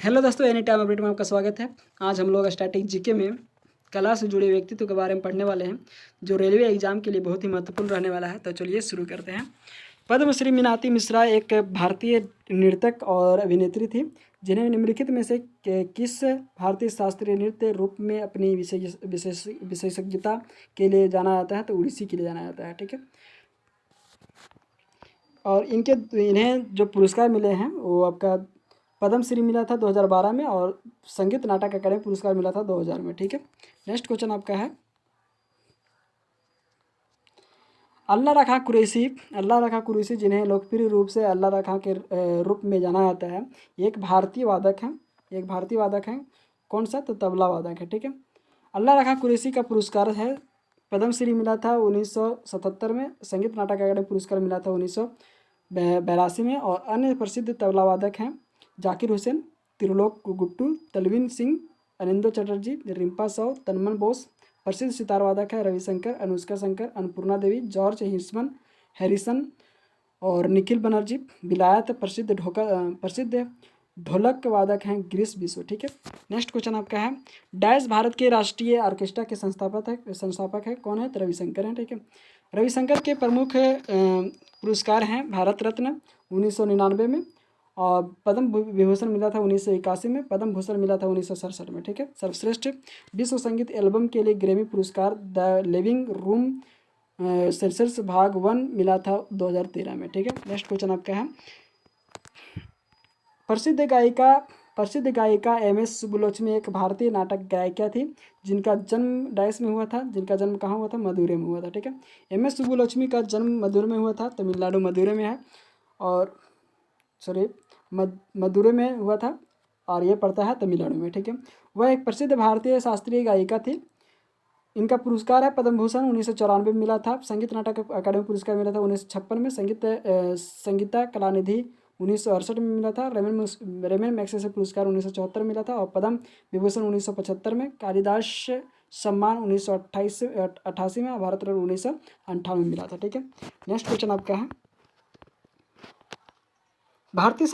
Hello दोस्तों, any time update में आपका स्वागत है। आज हम लोग स्टैटिक जीके में कला से जुड़े व्यक्तित्व के बारे में पढ़ने वाले हैं, जो रेलवे एग्जाम के लिए बहुत ही महत्वपूर्ण रहने वाला है। तो चलिए शुरू करते हैं। पद्मश्री मीनाती मिश्रा एक भारतीय नृतक और अभिनेत्री थी, जिन्हें निम्नलिखित में से किस भारतीय शास्त्रीय नृत्य रूप में अपनी विशेषज्ञता के लिए जाना जाता है? तो उड़ीसी के लिए जाना जाता है। ठीक है। और इन्हें जो पुरस्कार मिले हैं वो आपका पद्मश्री मिला था 2012 में, और संगीत नाटक अकादमी पुरस्कार मिला था 2000 में। ठीक है। नेक्स्ट क्वेश्चन आपका है, अल्लाह रखा कुरैशी जिन्हें लोकप्रिय रूप से अल्लाह रखा के रूप में जाना जाता है, एक भारतीय वादक है। कौन सा? तो तबला वादक है। ठीक है। अल्लाह रखा कुरैशी का पुरस्कार है, पद्मश्री मिला था 1977 में, संगीत नाटक अकादमी पुरस्कार मिला था 1982 में। और अन्य प्रसिद्ध तबला वादक हैं जाकिर हुसैन, त्रिलोक गुट्टू, तलविन सिंह, अनिंदो चटर्जी, रिम्पा साव, तन्मन बोस। प्रसिद्ध सितार वादक है रविशंकर, अनुष्का शंकर, अन्नपूर्णा देवी, जॉर्ज हैरिसन और निखिल बनर्जी। विलायत प्रसिद्ध ढोलक वादक हैं गिरीश बिसो। ठीक है। नेक्स्ट क्वेश्चन आपका है, डैश भारत के राष्ट्रीय ऑर्केस्ट्रा के संस्थापक है। कौन है? तो रविशंकर हैं। ठीक है। रविशंकर के प्रमुख पुरस्कार हैं भारत रत्न 1999 में, और पद्म विभूषण मिला था 1981 में, पद्म भूषण मिला था 1967 में। ठीक है। सर्वश्रेष्ठ विश्व संगीत एल्बम के लिए ग्रैमी पुरस्कार द लिविंग रूम सेल्सियस भाग 1 मिला था 2013 में। ठीक है। नेक्स्ट क्वेश्चन आपका है, प्रसिद्ध गायिका MS सुब्बुलक्ष्मी एक भारतीय नाटक गायिका थी, जिनका जन्म डैश में हुआ था। जिनका जन्म कहाँ हुआ था? मदुरै में हुआ था। ठीक है। MS सुब्बुलक्ष्मी का जन्म मदुरै में हुआ था, तमिलनाडु मदुरै में है, और मदुरै में हुआ था, और ये पड़ता है तमिलनाडु में। ठीक है। वह एक प्रसिद्ध भारतीय शास्त्रीय गायिका थी। इनका पुरस्कार है पद्म भूषण 1994 में मिला था, संगीत नाटक अकादमी पुरस्कार मिला था 1956 में, संगीता कलानिधि 1968 में मिला था, रेमन मैग्सेसे पुरस्कार 1974 में मिला था, और पद्म विभूषण 1975 में, कालिदास सम्मान 1988 में, भारत रत्न 1998 में मिला था। ठीक है। नेक्स्ट क्वेश्चन आपका है, भारतीय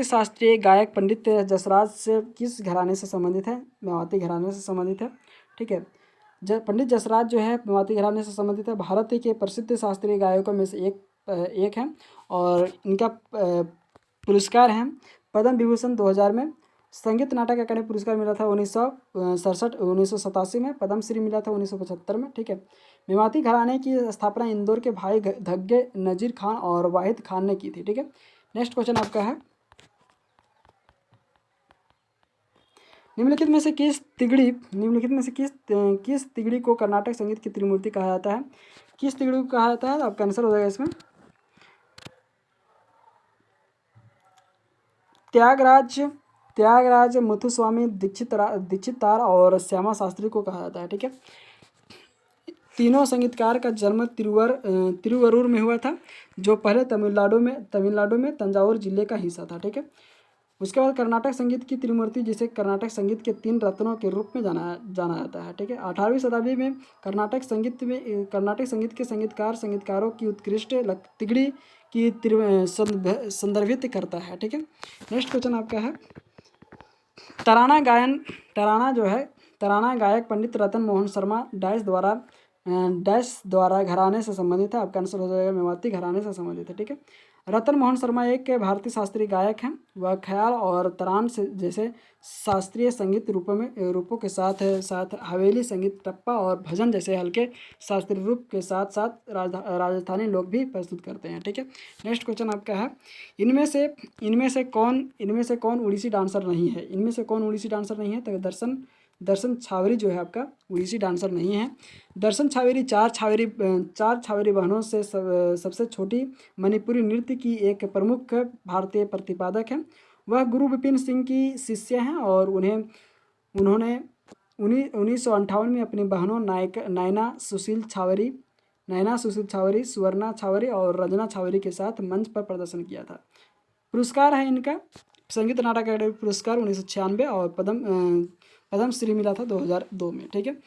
शास्त्रीय गायक पंडित जसराज से किस घराने से संबंधित है? मेवाती घराने से संबंधित है। ठीक है। पंडित जसराज जो है मेवाती घराने से संबंधित है, भारत के प्रसिद्ध शास्त्रीय गायकों में से एक है, और इनका पुरस्कार है पद्म विभूषण 2000 में, संगीत नाटक अकादमी पुरस्कार मिला था 1987 में, पद्मश्री मिला था 1975 में। ठीक है। मेवाती घराने की स्थापना इंदौर के भाई धग्गे नजीर खान और वाहिद खान ने की थी। ठीक है। नेक्स्ट क्वेश्चन आपका है, निम्नलिखित में से किस तिगड़ी को कर्नाटक संगीत की त्रिमूर्ति कहा जाता है? किस तिगड़ी को कहा जाता है? आपका आंसर हो जाएगा इसमें त्यागराज मुथुस्वामी दीक्षितार और श्यामा शास्त्री को कहा जाता है। ठीक है। तीनों संगीतकार का जन्म तिरुवरूर में हुआ था, जो पहले तमिलनाडु में तंजावुर जिले का हिस्सा था। ठीक है। उसके बाद कर्नाटक संगीत की त्रिमूर्ति, जिसे कर्नाटक संगीत के 3 रत्नों के रूप में जाना जाता है। ठीक है। 18वीं शताब्दी में कर्नाटक संगीत के संगीतकारों की उत्कृष्ट तिगड़ी की संदर्भित करता है। ठीक है। नेक्स्ट क्वेश्चन आपका है, तराना गायक पंडित रतन मोहन शर्मा डैश द्वारा घराने से संबंधित है। आपका आंसर हो जाएगा मेवाती घराने से संबंधित है। ठीक है। रतन मोहन शर्मा एक भारतीय शास्त्रीय गायक हैं। वह ख्याल और तरान से जैसे शास्त्रीय संगीत रूपों के साथ हवेली संगीत, टप्पा और भजन जैसे हल्के शास्त्रीय रूप के साथ साथ राजस्थानी लोग भी प्रस्तुत करते हैं। ठीक है। नेक्स्ट क्वेश्चन आपका है, इनमें से कौन उड़ीसी डांसर नहीं है? तो दर्शन छावरी जो है आपका उड़ीसी डांसर नहीं है। दर्शन छावरी चार छावरी बहनों से सबसे छोटी मणिपुरी नृत्य की एक प्रमुख भारतीय प्रतिपादक है। वह गुरु विपिन सिंह की शिष्य हैं, और उन्होंने 1958 में अपनी बहनों नैना सुशील छावरी, सुवर्णा छावरी और रजना छावरी के साथ मंच पर प्रदर्शन किया था। पुरस्कार है इनका संगीत नाटक अकादमी पुरस्कार 1996, और पद्मश्री मिला था 2002 में। ठीक है।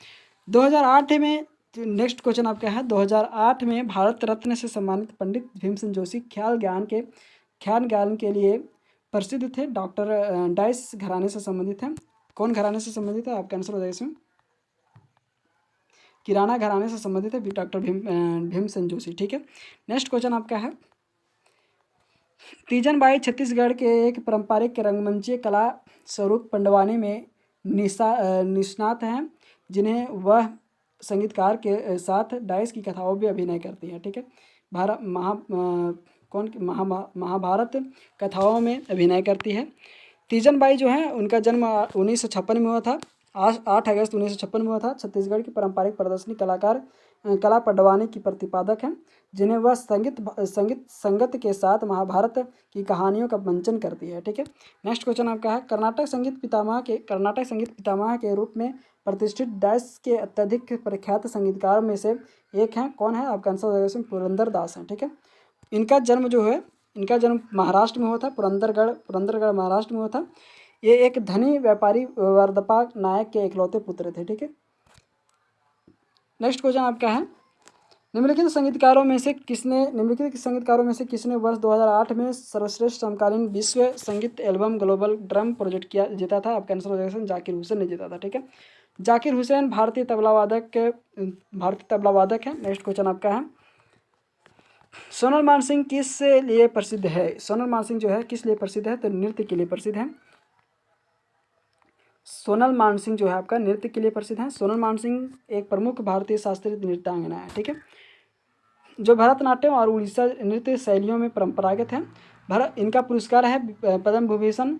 2008 में, नेक्स्ट क्वेश्चन आपका है, 2008 में भारत रत्न से सम्मानित पंडित भीमसेन जोशी ख्याल ज्ञान के लिए प्रसिद्ध थे, डॉक्टर डाइस घराने से संबंधित हैं। कौन घराने से संबंधित है? आपका आंसर हो जाएगा इसमें किराना घराने से संबंधित है, डॉक्टर भीमसेन जोशी। ठीक है, नेक्स्ट क्वेश्चन आपका है, तीजन बाई छत्तीसगढ़ के एक पारंपरिक रंगमंचीय कला स्वरूप पंडवानी में निष्णात हैं, जिन्हें वह संगीतकार के साथ डाइस की कथाओं में अभिनय करती है। ठीक है, महाभारत कथाओं में अभिनय करती है। तीजन बाई जो है उनका जन्म 1956 में हुआ था, 8 अगस्त 1956 में हुआ था। छत्तीसगढ़ की पारंपरिक प्रदर्शनी कला पंडवानी की प्रतिपादक हैं, जिन्हें वह संगत के साथ महाभारत की कहानियों का मंचन करती है। ठीक है, नेक्स्ट क्वेश्चन आपका है, कर्नाटक संगीत पितामह के रूप में प्रतिष्ठित डाइस के अत्यधिक प्रख्यात संगीतकार में से एक हैं। कौन है? आपका आंसर हो जाएगा इसमें पुरंदर दास हैं। ठीक है, इनका जन्म महाराष्ट्र में हुआ था, पुरंदरगढ़ महाराष्ट्र में हुआ था। ये एक धनी व्यापारी वर्धपा नायक के इकलौते पुत्र थे। ठीक है, नेक्स्ट क्वेश्चन आपका है, निम्नलिखित संगीतकारों में से किसने वर्ष 2008 में सर्वश्रेष्ठ समकालीन विश्व संगीत एल्बम ग्लोबल ड्रम प्रोजेक्ट जीता था? आपका आंसर हो जाएगा जाकिर हुसैन ने जीता था। ठीक है, जाकिर हुसैन भारतीय तबला वादक है। नेक्स्ट क्वेश्चन आपका है, सोनल मानसिंह किस लिए प्रसिद्ध है? सोनल मानसिंह जो है किस लिए प्रसिद्ध है? तो नृत्य के लिए प्रसिद्ध है। सोनल मानसिंह जो है आपका नृत्य के लिए प्रसिद्ध है। सोनल मानसिंह एक प्रमुख भारतीय शास्त्रीय नृत्यांगना है। ठीक है, जो भरतनाट्यम और उड़ीसा नृत्य शैलियों में परंपरागत है। इनका पुरस्कार है पद्म विभूषण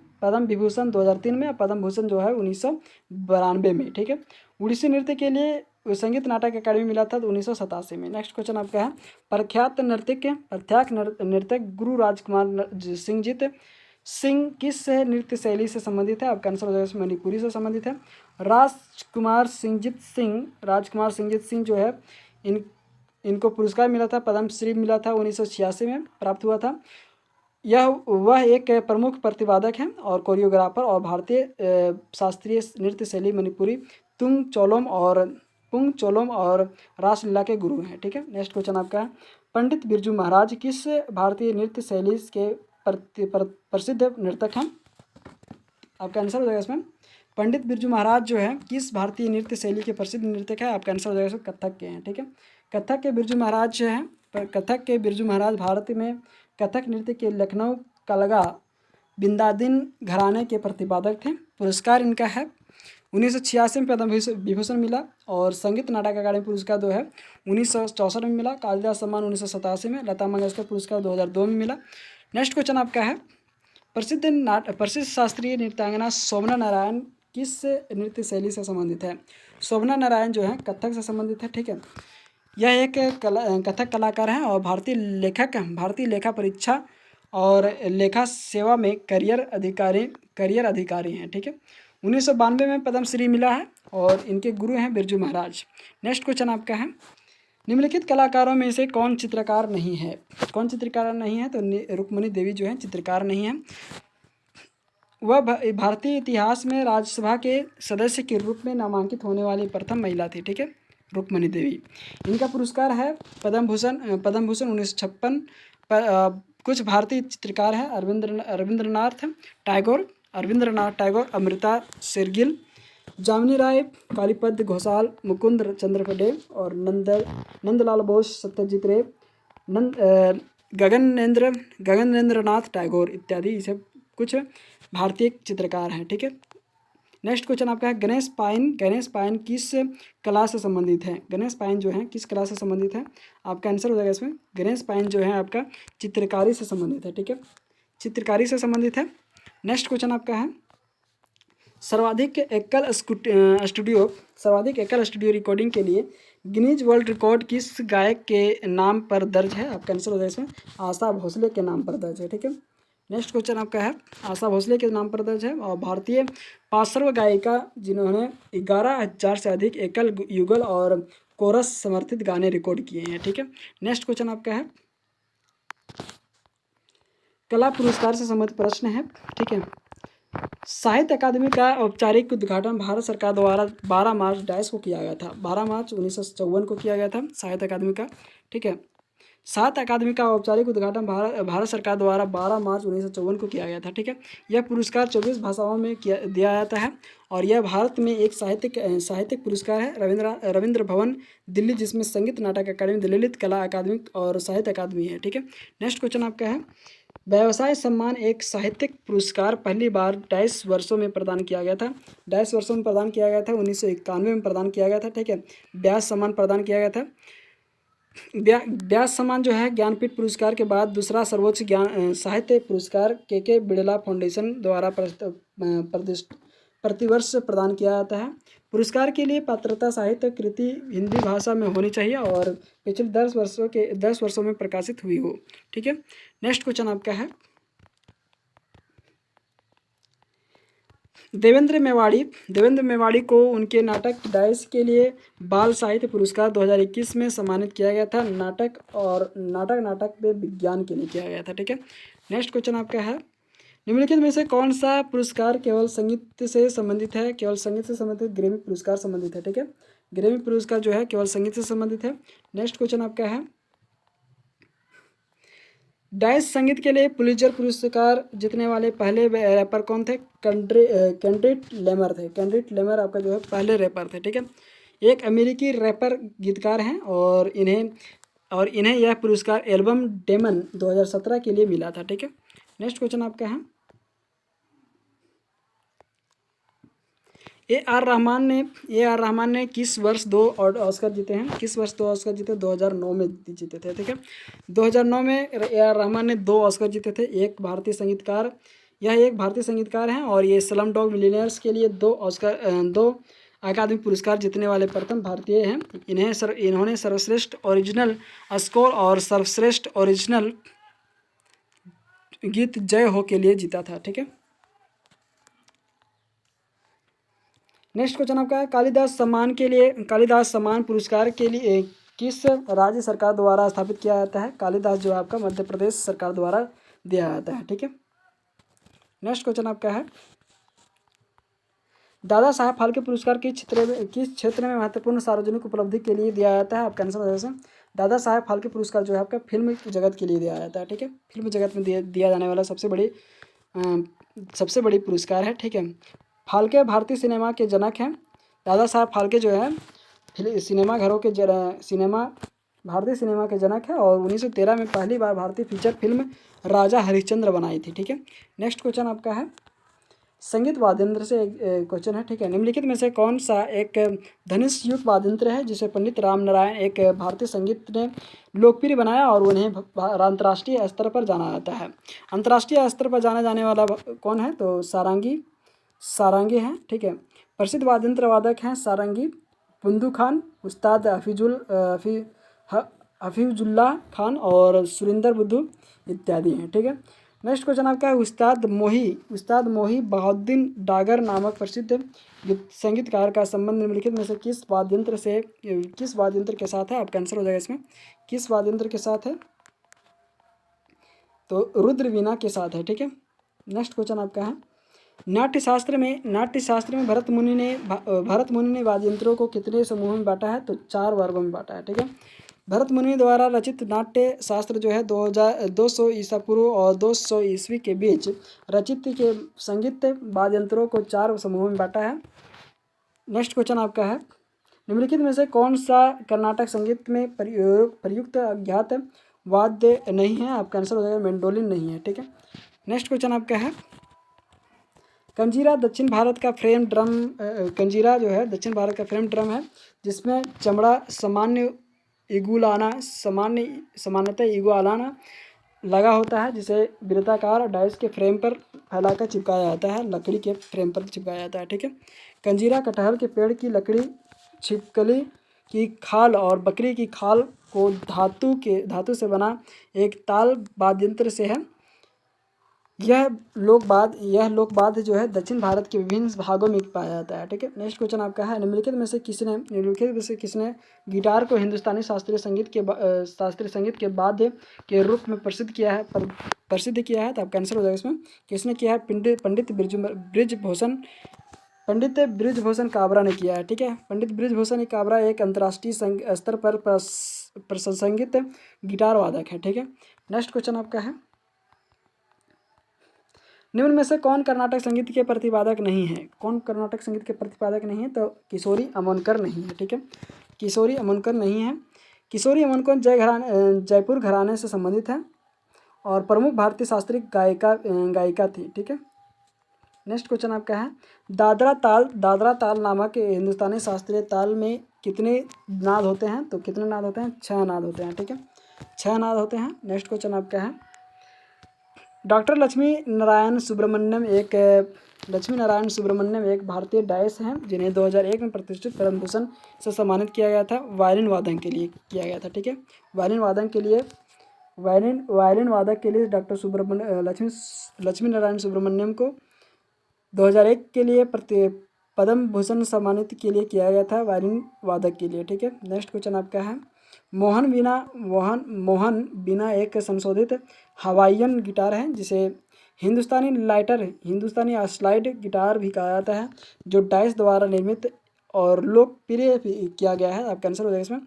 2003 में, पद्म भूषण जो है 1992 में। ठीक है, उड़ीसी नृत्य के लिए संगीत नाटक अकादमी मिला था 1987 में। नेक्स्ट क्वेश्चन आपका है, प्रख्यात नर्तक गुरु राजकुमार सिंह किस नृत्य शैली से संबंधित है? आपका आंसर हो जाएगा मणिपुरी से संबंधित है। राजकुमार सिंहजीत सिंह जो है इनको पुरस्कार मिला था, पद्मश्री मिला था 1986 में प्राप्त हुआ था। वह एक प्रमुख प्रतिवादक हैं और कोरियोग्राफर और भारतीय शास्त्रीय नृत्य शैली मणिपुरी पुंग चोलोम और रासलीला के गुरु हैं। ठीक है, नेक्स्ट क्वेश्चन आपका है, पंडित बिरजू महाराज किस भारतीय नृत्य शैली के प्रसिद्ध नर्तक हैं? आपका आंसर हो जाएगा इसमें पंडित बिरजू महाराज जो है किस भारतीय नृत्य शैली के प्रसिद्ध नर्तक है? आपका आंसर हो जाएगा कथक के हैं। ठीक है, कथक के बिरजू महाराज भारत में कथक नृत्य के लखनऊ कलगा बिंदादिन घराने के प्रतिपादक थे। पुरस्कार इनका है 1986 में पद्म विभूषण मिला और संगीत नाटक अकादमी पुरस्कार जो है 1964 में मिला। कालिदास सम्मान 1987 में, लता मंगेशकर पुरस्कार 2002 में मिला। नेक्स्ट क्वेश्चन आपका है, प्रसिद्ध शास्त्रीय नृत्यांगना शोभना नारायण किस नृत्य शैली से संबंधित है? शोभना नारायण जो है कथक से संबंधित है। ठीक है, यह एक कथक कलाकार हैं और भारतीय लेखा परीक्षा और लेखा सेवा में करियर अधिकारी हैं। ठीक है, 1992 में पद्मश्री मिला है और इनके गुरु हैं बिरजू महाराज। नेक्स्ट क्वेश्चन आपका है, निम्नलिखित कलाकारों में से कौन चित्रकार नहीं है? तो रुक्मणी देवी जो है चित्रकार नहीं है। वह भारतीय इतिहास में राज्यसभा के सदस्य के रूप में नामांकित होने वाली प्रथम महिला थी। ठीक है, रुक्मणी देवी। इनका पुरस्कार है पद्म भूषण 1956। कुछ भारतीय चित्रकार हैं रविंद्रनाथ टैगोर, अमृता शेरगिल, जामिनी राय, कालीपद घोषाल, मुकुंद चंद्र और नंदलाल बोस, सत्यजीत रे, गगनेंद्र नाथ टैगोर इत्यादि ये सब कुछ भारतीय चित्रकार हैं। ठीक है, नेक्स्ट क्वेश्चन आपका है, गणेश पाइन किस कला से संबंधित है? गणेश पाइन जो है किस कला से संबंधित है? आपका आंसर हो जाएगा इसमें गणेश पाइन जो है आपका चित्रकारी से संबंधित है। ठीक है, चित्रकारी से संबंधित है। नेक्स्ट क्वेश्चन आपका है, सर्वाधिक एकल स्टूडियो रिकॉर्डिंग के लिए गिनीज वर्ल्ड रिकॉर्ड किस गायक के नाम पर दर्ज है? आपका आंसर हो जाएगा इसमें आशा भोसले के नाम पर दर्ज है। ठीक है, नेक्स्ट क्वेश्चन आपका है, आशा भोसले के नाम पर दर्ज है और भारतीय पार्श्व गायिका जिन्होंने 11,000 से अधिक एकल युगल और कोरस समर्थित गाने रिकॉर्ड किए हैं। ठीक है, नेक्स्ट क्वेश्चन आपका है, कला पुरस्कार से संबंधित प्रश्न है। ठीक है, साहित्य अकादमी का औपचारिक उद्घाटन भारत सरकार द्वारा 12 मार्च 2022 को किया गया था। 12 मार्च 1954 को किया गया था साहित्य अकादमी का। ठीक है, साहित्य अकादमी का औपचारिक उद्घाटन भारत सरकार द्वारा 12 मार्च 1954 को किया गया था। ठीक है, यह पुरस्कार 24 भाषाओं में दिया जाता है और यह भारत में एक साहित्यिक पुरस्कार है। रविंद्र भवन दिल्ली, जिसमें संगीत नाटक अकादमी, ललित कला अकादमी और साहित्य अकादमी है। ठीक है, नेक्स्ट क्वेश्चन आपका है, व्यवसाय सम्मान एक साहित्यिक पुरस्कार पहली बार 22 वर्षों में प्रदान किया गया था। 22 वर्षों में प्रदान किया गया था, 1991 में प्रदान किया गया था। ठीक है, व्यास सम्मान प्रदान किया गया था। व्यास सम्मान जो है ज्ञानपीठ पुरस्कार के बाद दूसरा सर्वोच्च साहित्य पुरस्कार के बिड़ला फाउंडेशन द्वारा प्रतिवर्ष प्रदान किया जाता है। पुरस्कार के लिए पात्रता साहित्य कृति हिंदी भाषा में होनी चाहिए और पिछले 10 वर्षों में प्रकाशित हुई हो। ठीक है, नेक्स्ट क्वेश्चन आपका है, देवेंद्र मेवाड़ी को उनके नाटक डाइस के लिए बाल साहित्य पुरस्कार 2021 में सम्मानित किया गया था। नाटक पे विज्ञान के लिए किया गया था। ठीक है, नेक्स्ट क्वेश्चन आपका है, निम्नलिखित में से कौन सा पुरस्कार केवल संगीत से संबंधित है? केवल संगीत से संबंधित ग्रैमी पुरस्कार संबंधित है। ठीक है, ग्रैमी पुरस्कार जो है केवल संगीत से संबंधित है। नेक्स्ट क्वेश्चन आपका है, डाइस संगीत के लिए पुलित्जर पुरस्कार जीतने वाले पहले रैपर कौन थे? केंड्रिक लेमर थे। केंड्रिक लेमर आपका जो है पहले रैपर थे। ठीक है, एक अमेरिकी रैपर गीतकार हैं और इन्हें यह पुरस्कार एल्बम डेमन 2017 के लिए मिला था। ठीक है, नेक्स्ट क्वेश्चन आपका है, ए आर रहमान ने किस वर्ष 2 ऑस्कर जीते हैं? किस वर्ष 2 ऑस्कर जीते? 2009 में जीते थे। ठीक है, 2009 में ए आर रहमान ने 2 ऑस्कर जीते थे। यह एक भारतीय संगीतकार हैं और ये स्लम डॉग मिलियनेयर्स के लिए 2 अकादमी पुरस्कार जीतने वाले प्रथम भारतीय हैं। इन्होंने सर्वश्रेष्ठ ओरिजिनल स्कोर और सर्वश्रेष्ठ ओरिजिनल गीत जय हो के लिए जीता था। ठीक है, नेक्स्ट क्वेश्चन आपका है, कालिदास सम्मान पुरस्कार के लिए किस राज्य सरकार द्वारा स्थापित किया जाता है? कालिदास जो है आपका मध्य प्रदेश सरकार द्वारा दिया जाता है। ठीक है, नेक्स्ट क्वेश्चन आपका है, दादा साहेब फाल्के पुरस्कार किस क्षेत्र में महत्वपूर्ण सार्वजनिक उपलब्धि के लिए दिया जाता है? आपका आंसर हो जाएगा, दादा साहेब फाल्के पुरस्कार जो है आपका फिल्म जगत के लिए दिया जाता है। ठीक है, फिल्म जगत में दिया जाने वाला सबसे बड़ी पुरस्कार है। ठीक है, फाल्के भारतीय सिनेमा के जनक हैं। दादा साहब फाल्के जो है भारतीय सिनेमा के जनक है और 1913 में पहली बार भारतीय फीचर फिल्म राजा हरिश्चंद्र बनाई थी। ठीक है, नेक्स्ट क्वेश्चन आपका है, संगीत वाद्यंत्र से एक क्वेश्चन है। ठीक है, निम्नलिखित में से कौन सा एक धनुष युक्त वाद्यंत्र है जिसे पंडित राम नारायण एक भारतीय संगीत ने लोकप्रिय बनाया और उन्हें अंतर्राष्ट्रीय स्तर पर जाना जाता है? अंतर्राष्ट्रीय स्तर पर जाने जाने वाला कौन है? तो सारंगी हैं। ठीक है, प्रसिद्ध वाद्यंत्र वादक हैं सारंगी बुंदू खान, उस्ताद हफीजुल्लाह खान और सुरिंदर बुद्धू इत्यादि हैं। ठीक है, नेक्स्ट क्वेश्चन आपका है, उस्ताद मोही बहाउद्दीन डागर नामक प्रसिद्ध संगीतकार का संबंध निम्नलिखित में से किस वाद्यंत्र के साथ है? आपका आंसर हो जाएगा इसमें, किस वाद्यंत्र के साथ है? तो रुद्र वीणा के साथ है। ठीक है, नेक्स्ट क्वेश्चन आपका है, नाट्यशास्त्र में भरत मुनि ने वाद्यंत्रों को कितने समूहों में बांटा है? तो 4 वर्गों में बांटा है। ठीक है, भरत मुनि द्वारा रचित नाट्य शास्त्र जो है 200 ईसा पूर्व और 200 ईस्वी के बीच रचित के संगीत वाद्यंत्रों को 4 समूहों में बांटा है। नेक्स्ट क्वेश्चन आपका है, निम्नलिखित में से कौन सा कर्नाटक संगीत में प्रयुक्त अज्ञात वाद्य नहीं है? आपका आंसर हो जाएगा मैंडोलिन नहीं है। ठीक है, नेक्स्ट क्वेश्चन आपका है, कंजीरा दक्षिण भारत का फ्रेम ड्रम है जिसमें चमड़ा सामान्यतः इगुआलाना लगा होता है, जिसे वृत्ताकार डाइस के फ्रेम पर फैलाकर चिपकाया जाता है, लकड़ी के फ्रेम पर चिपकाया जाता है। ठीक है, कंजीरा कटहल के पेड़ की लकड़ी, छिपकली की खाल और बकरी की खाल को धातु से बना एक ताल वाद्यंत्र से है। यह लोकवाद्य जो है दक्षिण भारत के विभिन्न भागों में पाया जाता है। ठीक है, नेक्स्ट क्वेश्चन आपका है, निम्नलिखित में से किसने गिटार को हिंदुस्तानी शास्त्रीय संगीत के वाद्य के रूप में प्रसिद्ध किया है? तो आपका आंसर हो जाएगा इसमें, किसने किया है? पंडित ब्रिजभूषण काबरा ने किया है। ठीक है, पंडित ब्रिजभूषण काबरा एक अंतर्राष्ट्रीय स्तर पर प्रसंगित गिटार वादक है, ठीक है। नेक्स्ट क्वेश्चन आपका है, निम्न में से कौन कर्नाटक संगीत के प्रतिपादक नहीं है? कौन कर्नाटक संगीत के प्रतिपादक नहीं है? तो किशोरी अमोनकर नहीं है, ठीक है। किशोरी अमोनकर नहीं है। किशोरी अमोनकर जयपुर घराने से संबंधित है और प्रमुख भारतीय शास्त्रीय गायिका थी, ठीक है। नेक्स्ट क्वेश्चन आपका है, दादरा ताल नामक हिंदुस्तानी शास्त्रीय ताल में कितने नाद होते हैं? तो कितने नाद होते हैं? 6 नाद होते हैं, ठीक है। 6 नाद होते हैं। नेक्स्ट क्वेश्चन आपका है, डॉक्टर लक्ष्मी नारायण सुब्रमण्यम एक भारतीय डायस हैं जिन्हें 2001 में प्रतिष्ठित पद्म भूषण से सम्मानित किया गया था, वायलिन वादन के लिए किया गया था, ठीक है। वायलिन वादक के लिए डॉक्टर लक्ष्मी नारायण सुब्रमण्यम को 2001 के लिए पद्म भूषण सम्मानित के लिए किया गया था, वायलिन वादक के लिए, ठीक है। नेक्स्ट क्वेश्चन आपका है, मोहन बीना एक संशोधित हवाईयन गिटार है जिसे हिंदुस्तानी स्लाइड गिटार भी कहा जाता है, जो डाइस द्वारा निर्मित और लोकप्रिय किया गया है। आपका आंसर हो जाएगा इसमें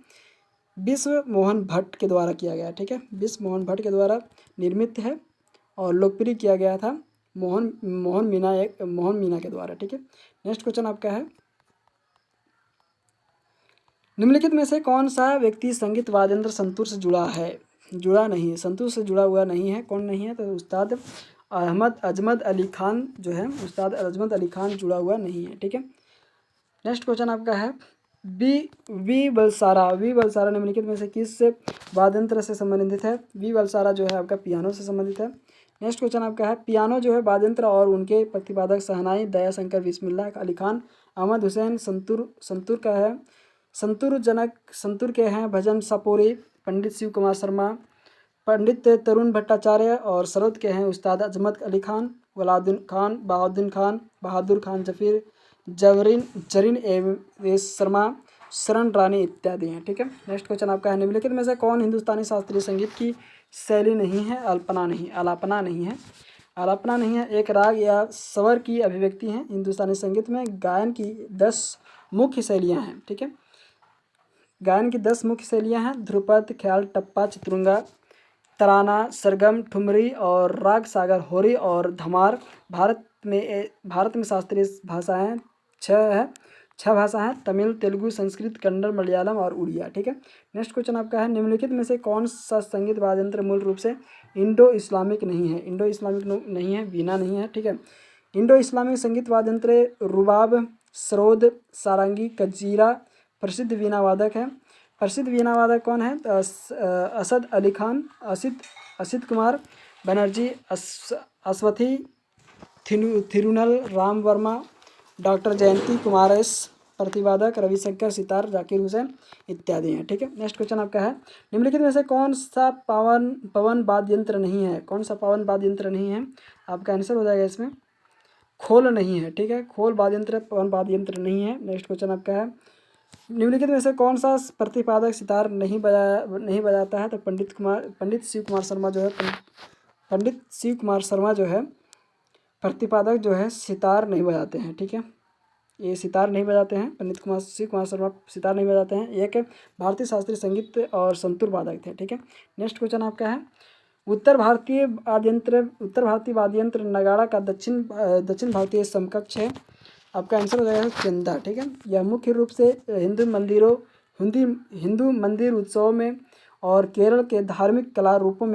विश्व मोहन भट्ट के द्वारा किया गया है, ठीक है। विश्व मोहन भट्ट के द्वारा निर्मित है और लोकप्रिय किया गया था मोहन मीना के द्वारा, ठीक है। नेक्स्ट क्वेश्चन आपका है, निम्नलिखित में से कौन सा व्यक्ति संगीत वाद्ययंत्र संतूर से जुड़ा नहीं है? संतूर से जुड़ा हुआ नहीं है, कौन नहीं है? तो उस्ताद अजमत अली खान जो है, उस्ताद अजमत अली खान जुड़ा हुआ नहीं है, ठीक है। नेक्स्ट क्वेश्चन आपका है, वी बलसारा निम्नलिखित में से किस वाद्ययंत्र से संबंधित है? वी बलसारा जो है आपका पियानो से संबंधित है। नेक्स्ट क्वेश्चन आपका है, पियानो जो है वाद्ययंत्र और उनके प्रतिपादक शहनाई, दयाशंकर बिस्मिल्लाह, अली खान, अहमद हुसैन संतूर का है। संतूर के हैं भजन सपोरे, पंडित शिव कुमार शर्मा, पंडित तरुण भट्टाचार्य, और सरोद के हैं उस्ताद अजमत अली खान, बहाउद्दीन खान, बहादुर खान जफीर, जरीन एवं शर्मा, शरण रानी इत्यादि हैं, ठीक है। नेक्स्ट क्वेश्चन आपका है, निम्नलिखित में से कौन हिंदुस्तानी शास्त्रीय संगीत की शैली नहीं है? आलापना नहीं है। एक राग या स्वर की अभिव्यक्ति है। हिंदुस्तानी संगीत में गायन की 10 मुख्य शैलियाँ हैं, ठीक है। गायन की 10 मुख्य शैलियाँ हैं, ध्रुपद, ख्याल, टप्पा, चतुरंगा, तराना, सरगम, ठुमरी और राग सागर, होरी और धमार। भारत में शास्त्रीय भाषाएं 6 भाषा हैं, तमिल, तेलुगु, संस्कृत, कन्नड़, मलयालम और उड़िया, ठीक है। नेक्स्ट क्वेश्चन आपका है, निम्नलिखित में से कौन सा संगीत वाद्ययंत्र मूल रूप से इंडो इस्लामिक नहीं है? वीणा नहीं है, ठीक है। इंडो इस्लामिक संगीत वाद्ययंत्र रुबाब, सरोद, सारंगी, कजीरा प्रसिद्ध वीणा वादक है। प्रसिद्ध वीणा वादक कौन है? तो असद अली खान, असित कुमार बनर्जी, अश्वथी थिरुनल, राम वर्मा, डॉक्टर जयंती कुमार एस, प्रतिवादक रविशंकर सितार, जाकिर हुसैन इत्यादि हैं, ठीक है। नेक्स्ट क्वेश्चन आपका है, निम्नलिखित में से कौन सा पवन वाद्य यंत्र नहीं है? आपका आंसर हो जाएगा इसमें खोल नहीं है, ठीक है। खोल पवन वाद्य यंत्र नहीं है। नेक्स्ट क्वेश्चन आपका है, निम्नलिखित में से कौन सा प्रतिपादक सितार नहीं बजाता है? तो पंडित शिव कुमार शर्मा जो है प्रतिपादक जो है सितार नहीं बजाते हैं, ठीक है। ये सितार नहीं बजाते हैं, शिव कुमार शर्मा सितार नहीं बजाते हैं। एक भारतीय शास्त्रीय संगीत और संतूर वादक थे, ठीक है। नेक्स्ट क्वेश्चन आपका है, उत्तर भारतीय वाद्य यंत्र नगाड़ा का दक्षिण भारतीय समकक्ष है। आपका आंसर हो जाएगा चंदा, ठीक है। यह मुख्य रूप से हिंदू मंदिर उत्सवों में और केरल के धार्मिक कला रूपों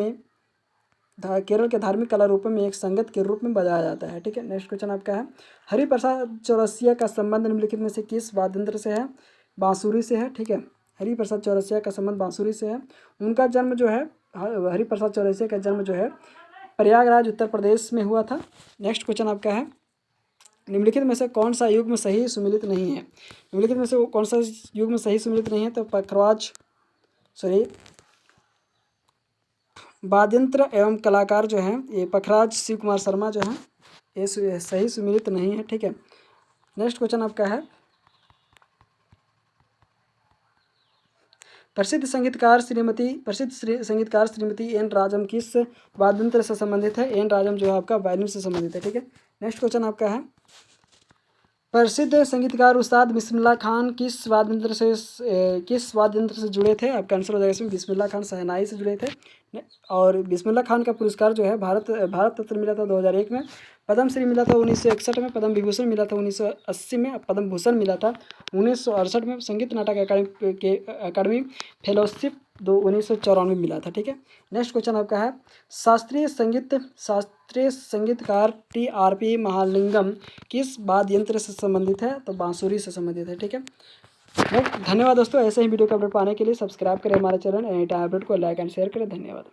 में एक संगत के रूप में बजाया जाता है, ठीक है। नेक्स्ट क्वेश्चन आपका है, हरिप्रसाद चौरसिया का संबंध निम्नलिखित में से किस वाद्ययंत्र से है? बांसुरी से है, ठीक है। हरिप्रसाद चौरसिया का संबंध बांसुरी से है। उनका जन्म जो है, हरिप्रसाद चौरसिया का जन्म जो है प्रयागराज उत्तर प्रदेश में हुआ था। नेक्स्ट क्वेश्चन आपका है, निम्नलिखित में से कौन सा युग्म सही सुमिलित नहीं है? तो वाद्यंत्र एवं कलाकार जो हैं, ये पखराज शिव कुमार शर्मा जो हैं, ये सही सुमिलित नहीं है, ठीक है। नेक्स्ट क्वेश्चन आपका है, प्रसिद्ध संगीतकार श्रीमती एन राजम किस वाद्यंत्र से संबंधित है? एन राजम जो है आपका वायलिन से संबंधित है, ठीक है। नेक्स्ट क्वेश्चन आपका है, प्रसिद्ध संगीतकार उस्ताद बिस्मिल्लाह खान किस वाद्य यंत्र से जुड़े थे? आपका आंसर हो जाएगा इसमें बिस्मिल्लाह खान शहनाई से जुड़े थे। और बिस्मिल्लाह खान का पुरस्कार जो है भारत भारत रत्न मिला था 2001 में, पद्मश्री मिला था 1961 में, पद्म विभूषण मिला था 1980 में, पद्म भूषण मिला था 1968 में, संगीत नाटक अकादमी फेलोशिप 1994 मिला था। ठीक है, नेक्स्ट क्वेश्चन आपका है शास्त्रीय संगीतकार TRP महालिंगम किस वाद्य यंत्र से संबंधित है? तो बांसुरी से संबंधित है। ठीक है, धन्यवाद दोस्तों। ऐसे ही वीडियो को अपडेट पाने के लिए सब्सक्राइब करें हमारे चैनल एनी टाइम अपडेट को, लाइक एंड शेयर करें। धन्यवाद।